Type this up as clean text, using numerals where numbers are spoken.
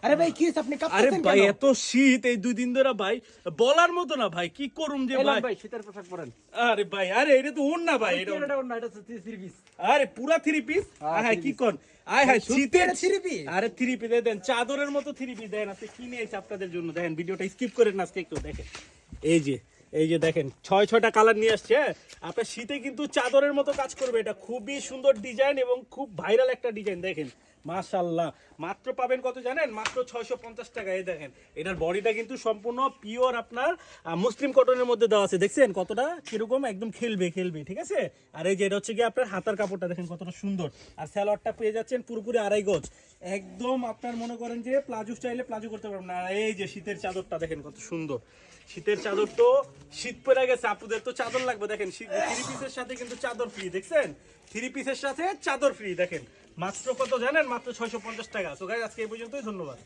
আরে ভাই কি আপনি আরে কাঁপতেছেন ভাই কেন? এত শীত এই 2 দিন ধরে ভাই, বলার মতো না ভাই, কি করুম যে এলাম ভাই। ভাই শীতের পোশাক পরেন। আরে ভাই, আরে এটা তো ওন না ভাই, এটা এটা অন্য, এটা হচ্ছে থ্রি পিস। আরে পুরা 3 পিস। হ্যাঁ, হ্যাঁ, three কি piece। কোন আয় হায় সত্যি শীতের এটা three piece? আরে 3 পিস দেন, চাদরের মতো 3 পিস দেন। আপনি কিনে এসে আপনাদের জন্য দেখেন, ভিডিওটা স্কিপ করেন না আজকে একটু দেখেন। এই যে দেখেন 6টা কালার নিয়ে আসছে। হ্যাঁ? আপনার শীতে কিন্তু চাদরের মতো কাজ করবে, এটা খুবই সুন্দর ডিজাইন এবং খুব ভাইরাল একটা ডিজাইন। দেখেন মাশাআল্লাহ, মাত্র পাবেন কত জানেন? মাত্র 650 টাকা। এই দেখেন এটার বডিটা কিন্তু সম্পূর্ণ পিওর আপনার মুসলিম কটনের মধ্যে দেওয়া আছে। দেখছেন কতটা কিরকম একদম খেলবে, ঠিক আছে। আর এই যে এটা হচ্ছে কি আপনার হাতার কাপড়টা দেখেন কতটা সুন্দর। আর সালোয়ারটা পেয়ে যাচ্ছেন পুরোপুরি 2.5 গজ, একদম আপনার মনে করেন যে প্লাজো স্টাইলে প্লাজো করতে পারবেন না। আর এই যে শীতের চাদরটা দেখেন কত সুন্দর। শীতের চাদর তো শীত পড়ে গেছে, আপুদের তো চাদর লাগবে। দেখেন 3 পিসের সাথে কিন্তু চাদর ফ্রি। দেখছেন 3 পিসের সাথে চাদর ফ্রি। দেখেন মাত্র কত জানেন? মাত্র 650 টাকা। তো গাইস আজকে এই পর্যন্তই, ধন্যবাদ।